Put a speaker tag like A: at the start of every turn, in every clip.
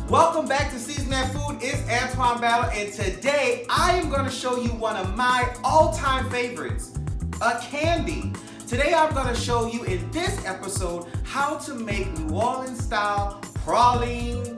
A: Welcome back to Season That Food. It's Antoine Battle, and today I am going to show you one of my all-time favorites, a candy. Today I'm going to show you in this episode how to make New Orleans style praline,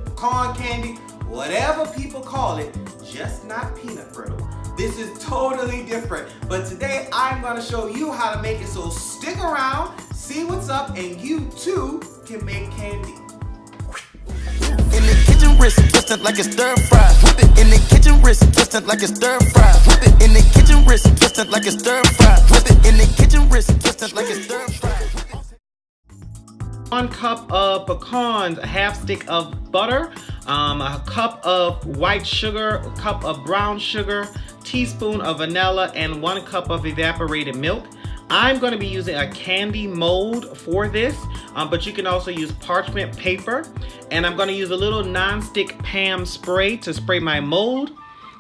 A: pecan candy, whatever people call it, just not peanut brittle. This is totally different, but today I'm going to show you how to make it, so stick around, see what's up, and you too can make candy.
B: In the kitchen, wrist twisted like it's stir fry. Whip it in the kitchen, wrist twisted like it's stir fry. Whip it in the kitchen, wrist twisted like it's stir fry. Whip it in the kitchen, wrist twisted like it's stir fry.
C: 1 cup of pecans, a half stick of butter, a cup of white sugar, a cup of brown sugar, teaspoon of vanilla, and 1 cup of evaporated milk. I'm going to be using a candy mold for this, but you can also use parchment paper. And I'm going to use a little non-stick Pam spray to spray my mold.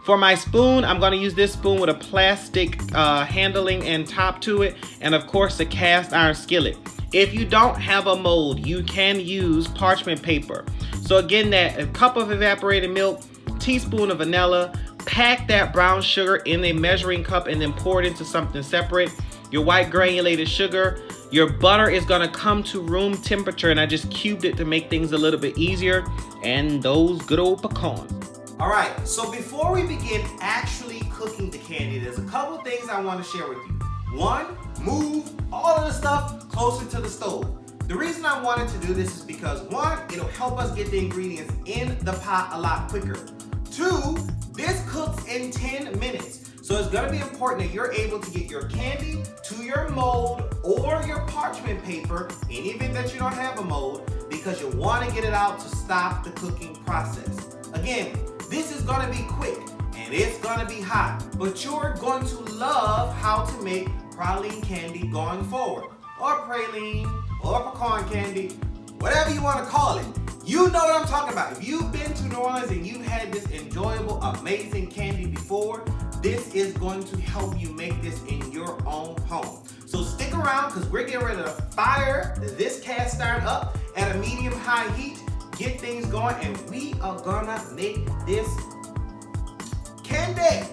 C: For my spoon, I'm going to use this spoon with a plastic handling and top to it, and of course a cast iron skillet. If you don't have a mold, you can use parchment paper. So again, a cup of evaporated milk, teaspoon of vanilla, pack that brown sugar in a measuring cup and then pour it into something separate. Your white granulated sugar. Your butter is gonna come to room temperature, and I just cubed it to make things a little bit easier. And those good old pecans.
A: All right, so before we begin actually cooking the candy, there's a couple things I want to share with you. 1, move all of the stuff closer to the stove. The reason I wanted to do this is because 1, it'll help us get the ingredients in the pot a lot quicker. 2, this cooks in 10 minutes. So it's gonna be important that you're able to get your candy to your mold or your parchment paper, in the event that you don't have a mold, because you wanna get it out to stop the cooking process. Again, this is gonna be quick and it's gonna be hot, but you're going to love how to make praline candy going forward, or praline, or pecan candy, whatever you wanna call it. You know what I'm talking about. If you've been to New Orleans and you've had this enjoyable, amazing candy before, this is going to help you make this in your own home. So stick around, because we're getting ready to fire this cast iron up at a medium-high heat, get things going, and we are gonna make this candy.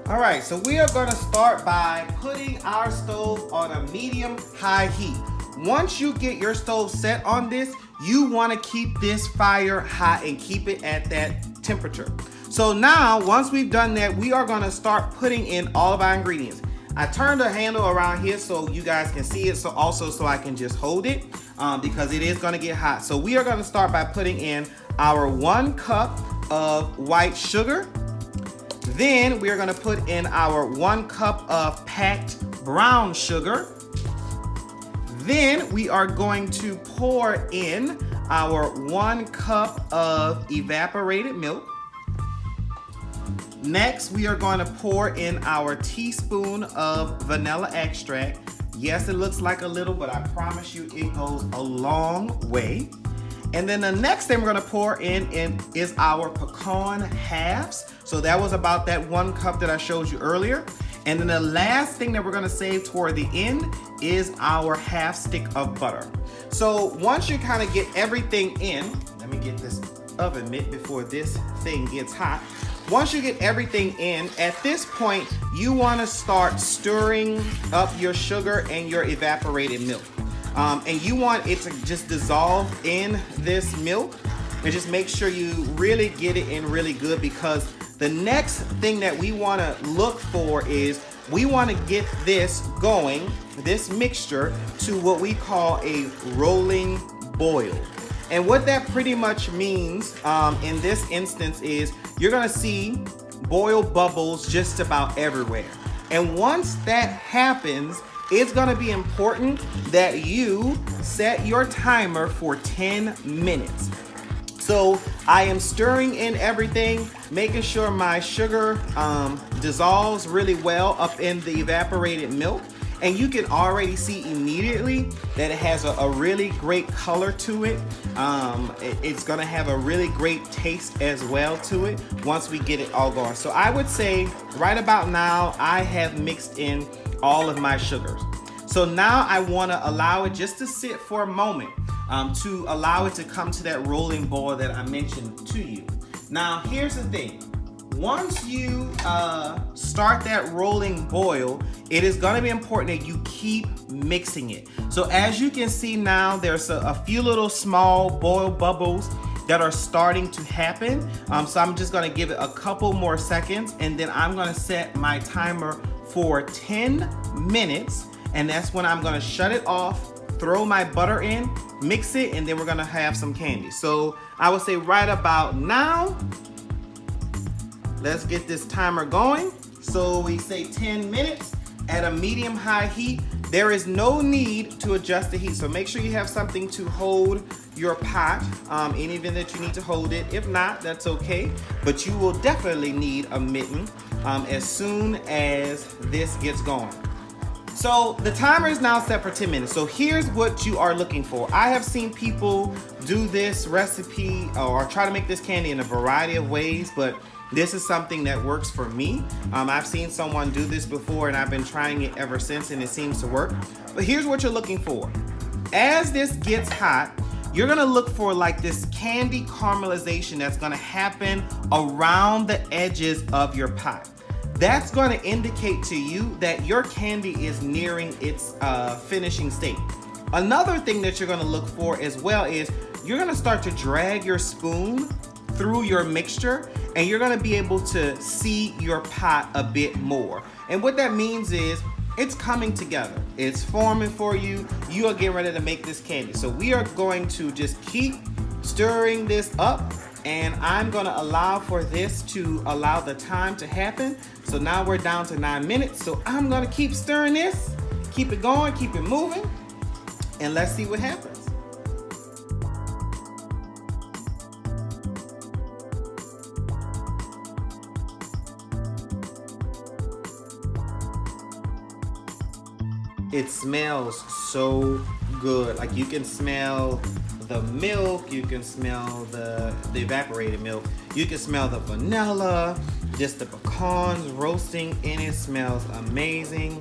A: All right, so we are gonna start by putting our stove on a medium-high heat. Once you get your stove set on this, you wanna keep this fire hot and keep it at that temperature. So now, once we've done that, we are gonna start putting in all of our ingredients. I turned the handle around here so you guys can see it, so I can just hold it, because it is gonna get hot. So we are gonna start by putting in our 1 cup of white sugar. Then we are gonna put in our 1 cup of packed brown sugar. Then we are going to pour in our 1 cup of evaporated milk. Next, we are going to pour in our teaspoon of vanilla extract. Yes, it looks like a little, but I promise you it goes a long way. And then the next thing we're gonna pour in is our pecan halves. So that was about that 1 cup that I showed you earlier. And then the last thing that we're gonna save toward the end is our half stick of butter. So once you kind of get everything in, let me get this oven mitt before this thing gets hot. Once you get everything in, at this point, you wanna start stirring up your sugar and your evaporated milk. And you want it to just dissolve in this milk, and just make sure you really get it in really good, because the next thing that we wanna look for is we wanna get this going, this mixture, to what we call a rolling boil. And what that pretty much means in this instance is you're gonna see boil bubbles just about everywhere. And once that happens, it's gonna be important that you set your timer for 10 minutes. So I am stirring in everything, making sure my sugar dissolves really well up in the evaporated milk. And you can already see immediately that it has a really great color to it. It's gonna have a really great taste as well to it once we get it all going. So I would say right about now, I have mixed in all of my sugars. So now I wanna allow it just to sit for a moment. to allow it to come to that rolling boil that I mentioned to you. Now, here's the thing. Once you start that rolling boil, it is going to be important that you keep mixing it. So as you can see now, there's a few little small boil bubbles that are starting to happen. So I'm just going to give it a couple more seconds, and then I'm going to set my timer for 10 minutes, and that's when I'm going to shut it off, throw my butter in, mix it, and then we're going to have some candy. So I would say right about now, let's get this timer going. So we say 10 minutes at a medium-high heat. There is no need to adjust the heat, so make sure you have something to hold your pot in event that you need to hold it. If not, that's okay, but you will definitely need a mitten as soon as this gets going. So the timer is now set for 10 minutes. So here's what you are looking for. I have seen people do this recipe or try to make this candy in a variety of ways, but this is something that works for me. I've seen someone do this before and I've been trying it ever since and it seems to work. But here's what you're looking for. As this gets hot, you're gonna look for like this candy caramelization that's gonna happen around the edges of your pot. That's going to indicate to you that your candy is nearing its finishing state. Another thing that you're going to look for as well is you're going to start to drag your spoon through your mixture, and you're going to be able to see your pot a bit more. And what that means is it's coming together. It's forming for you. You are getting ready to make this candy. So we are going to just keep stirring this up, and I'm gonna allow for this to allow the time to happen. So now we're down to 9 minutes. So I'm gonna keep stirring this, keep it going, keep it moving, and let's see what happens. It smells so good. Like you can smell the milk, you can smell the evaporated milk, you can smell the vanilla, just the pecans roasting in it smells amazing.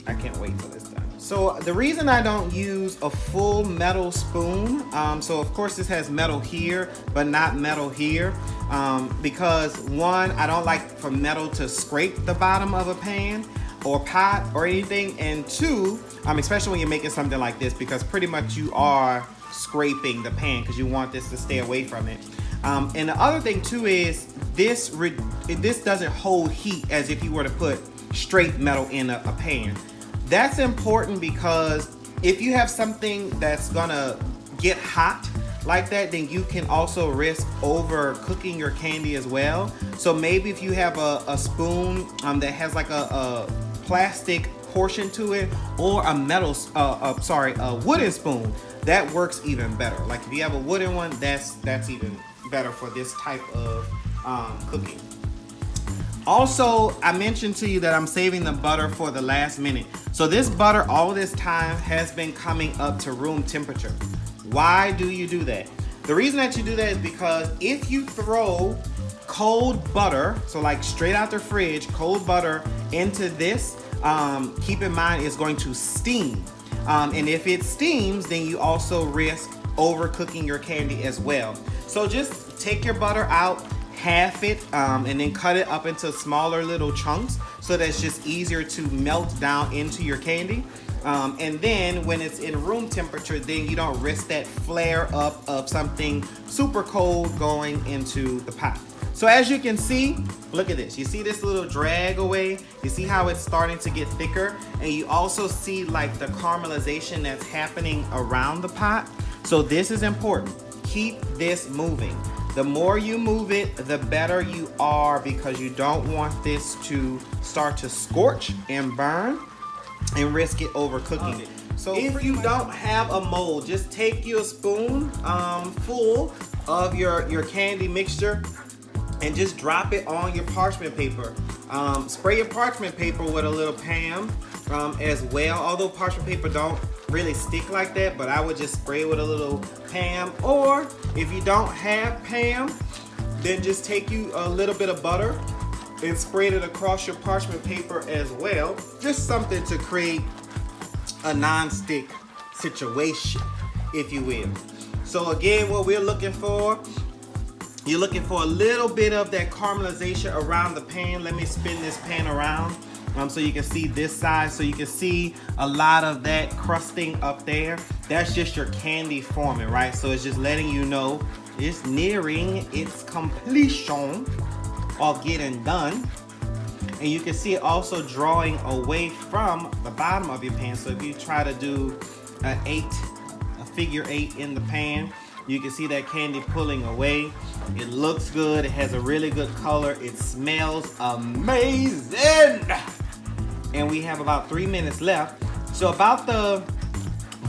A: I can't wait till it's done. So the reason I don't use a full metal spoon, so of course this has metal here, but not metal here, because one, I don't like for metal to scrape the bottom of a pan or pot or anything, and two, especially when you're making something like this, because pretty much you are scraping the pan because you want this to stay away from it. And the other thing too is this doesn't hold heat as if you were to put straight metal in a pan. That's important because if you have something that's gonna get hot like that, then you can also risk over cooking your candy as well. So maybe if you have a spoon that has like a plastic portion to it, or a wooden spoon, that works even better. Like if you have a wooden one, that's even better for this type of cooking. Also, I mentioned to you that I'm saving the butter for the last minute. So this butter all this time has been coming up to room temperature. Why do you do that? The reason that you do that is because if you throw cold butter, so like straight out the fridge, cold butter into this, keep in mind it's going to steam. And if it steams, then you also risk overcooking your candy as well. So just take your butter out, half it, and then cut it up into smaller little chunks so that it's just easier to melt down into your candy. And then when it's in room temperature, then you don't risk that flare up of something super cold going into the pot. So as you can see, look at this. You see this little drag away? You see how it's starting to get thicker? And you also see like the caramelization that's happening around the pot. So this is important. Keep this moving. The more you move it, the better you are, because you don't want this to start to scorch and burn and risk it overcooking it. So if you don't have a mold, just take your spoon full of your candy mixture and just drop it on your parchment paper. Spray your parchment paper with a little Pam as well, although parchment paper don't really stick like that, but I would just spray it with a little Pam. Or if you don't have Pam, then just take you a little bit of butter and spread it across your parchment paper as well. Just something to create a non-stick situation. if you will. So again, what we're looking for, you're looking for a little bit of that caramelization around the pan. Let me spin this pan around so you can see this side, so you can see a lot of that crusting up there. That's just your candy forming, right? So it's just letting you know it's nearing its completion or getting done. And you can see it also drawing away from the bottom of your pan. So if you try to do a figure 8 in the pan, you can see that candy pulling away. It looks good. It has a really good color. It smells amazing. And we have about 3 minutes left. So about the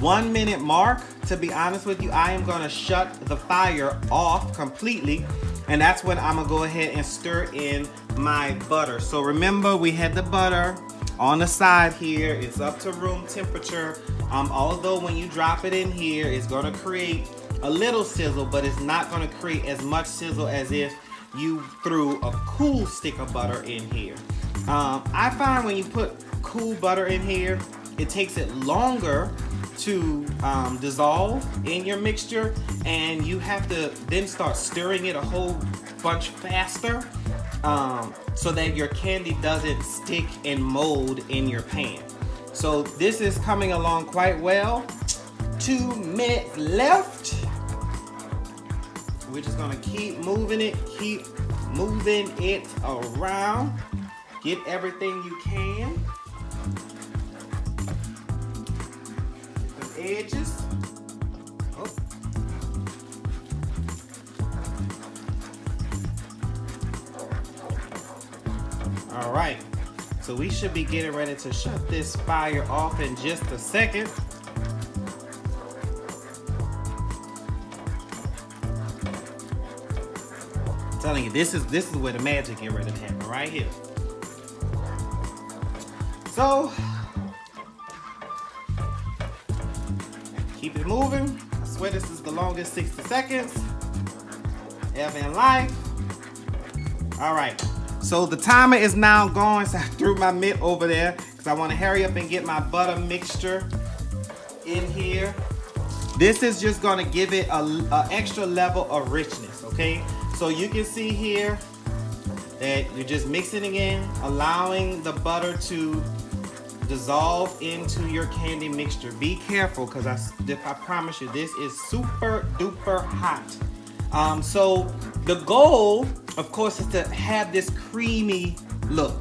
A: 1 minute mark, to be honest with you, I am gonna shut the fire off completely. And that's when I'm gonna go ahead and stir in my butter. So remember, we had the butter on the side here. It's up to room temperature. Although when you drop it in here, it's gonna create a little sizzle, but it's not gonna create as much sizzle as if you threw a cool stick of butter in here. I find when you put cool butter in here, it takes it longer to dissolve in your mixture, and you have to then start stirring it a whole bunch faster so that your candy doesn't stick and mold in your pan. So this is coming along quite well. 2 minutes left. We're just gonna keep moving it around. Get everything you can. The edges. Oh. All right. So we should be getting ready to shut this fire off in just a second. I'm telling you, this is where the magic get ready to happen, right here. So keep it moving. I swear this is the longest 60 seconds ever in life. All right. So the timer is now going, so I threw my mitt over there because I want to hurry up and get my butter mixture in here. This is just going to give it an extra level of richness, okay? So you can see here that you're just mixing it in, allowing the butter to dissolve into your candy mixture. Be careful, because I promise you, this is super duper hot. So the goal, of course, is to have this creamy look,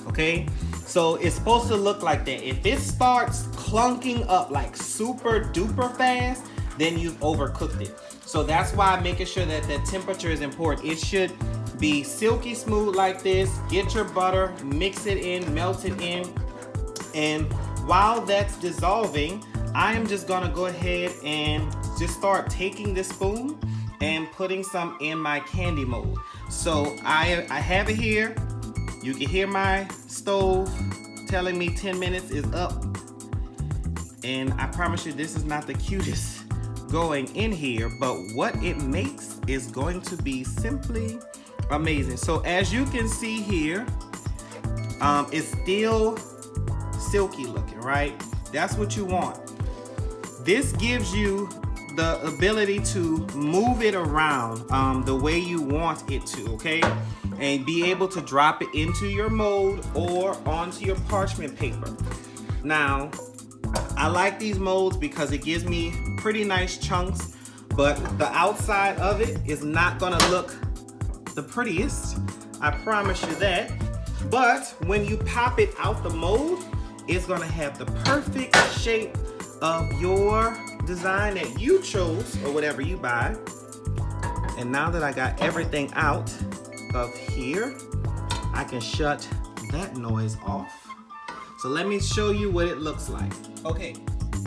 A: okay? So it's supposed to look like that. If it starts clunking up like super duper fast, then you've overcooked it. So that's why making sure that the temperature is important. It should be silky smooth like this. Get your butter, mix it in, melt it in. And while that's dissolving, I am just gonna go ahead and just start taking this spoon and putting some in my candy mold. So I have it here. You can hear my stove telling me 10 minutes is up. And I promise you, this is not the cutest going in here, but what it makes is going to be simply amazing. So as you can see here, it's still silky looking, right? That's what you want. This gives you the ability to move it around the way you want it to, okay? And be able to drop it into your mold or onto your parchment paper. Now, I like these molds because it gives me pretty nice chunks, but the outside of it is not gonna look the prettiest. I promise you that. But when you pop it out the mold, it's gonna have the perfect shape of your design that you chose or whatever you buy. And now that I got everything out of here, I can shut that noise off. So let me show you what it looks like. Okay,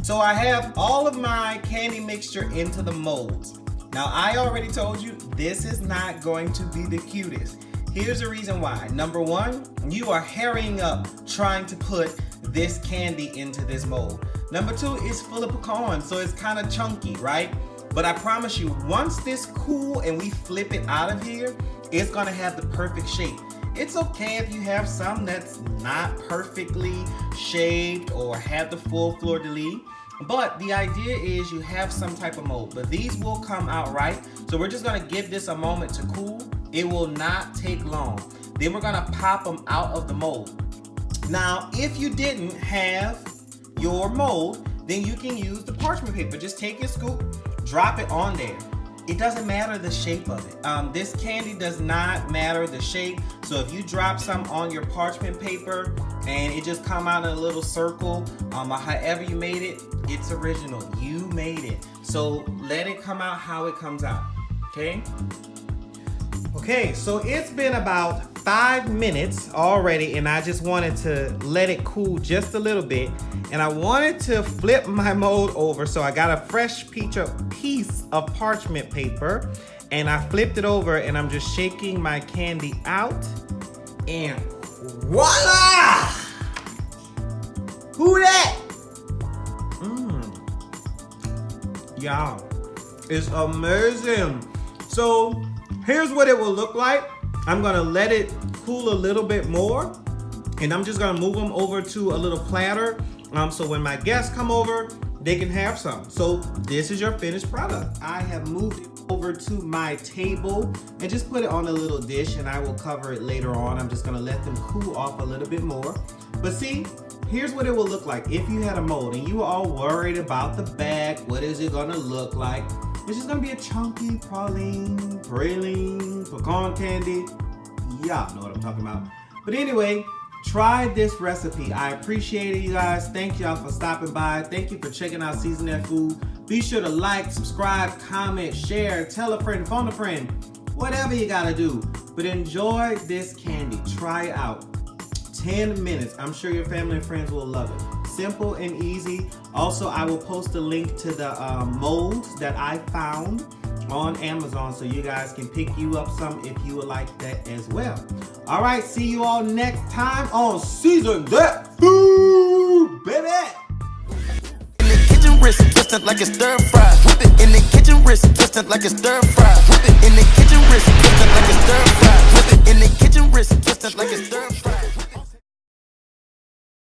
A: so I have all of my candy mixture into the molds. Now I already told you this is not going to be the cutest. Here's the reason why. Number one, you are hurrying up trying to put this candy into this mold. Number two, it's full of pecan, so it's kind of chunky, right? But I promise you, once this cool and we flip it out of here, it's gonna have the perfect shape. It's okay if you have some that's not perfectly shaped or have the full fleur-de-lis. But the idea is you have some type of mold, but these will come out right. So we're just gonna give this a moment to cool. It will not take long. Then we're gonna pop them out of the mold. Now, if you didn't have your mold, then you can use the parchment paper. Just take your scoop, drop it on there. It doesn't matter the shape of it. This candy does not matter the shape. So if you drop some on your parchment paper and it just come out in a little circle, however you made it, it's original. You made it. So let it come out how it comes out, okay? Okay, so it's been about 5 minutes already, and I just wanted to let it cool just a little bit. And I wanted to flip my mold over, so I got a fresh piece of parchment paper, and I flipped it over, and I'm just shaking my candy out, and voila! Who that? Y'all, it's amazing. So here's what it will look like. I'm gonna let it cool a little bit more, and I'm just gonna move them over to a little platter, so when my guests come over, they can have some. So this is your finished product. I have moved it over to my table and just put it on a little dish, and I will cover it later on. I'm just gonna let them cool off a little bit more. But see, here's what it will look like if you had a mold and you were all worried about the bag. What is it gonna look like? It's just gonna be a chunky praline, pecan candy. Y'all know what I'm talking about. But anyway, try this recipe. I appreciate it, you guys. Thank y'all for stopping by. Thank you for checking out Season That Food. Be sure to like, subscribe, comment, share, tell a friend, phone a friend, whatever you gotta do. But enjoy this candy. Try it out. 10 minutes. I'm sure your family and friends will love it. Simple and easy. Also, I will post a link to the molds that I found on Amazon, so you guys can pick you up some if you would like that as well. All right, see you all next time on Season That Food, baby.
B: In the kitchen, wrist twisted like a stir fry. Whip it in the kitchen, wrist twisted like a stir fry. Whip it in the kitchen, wrist.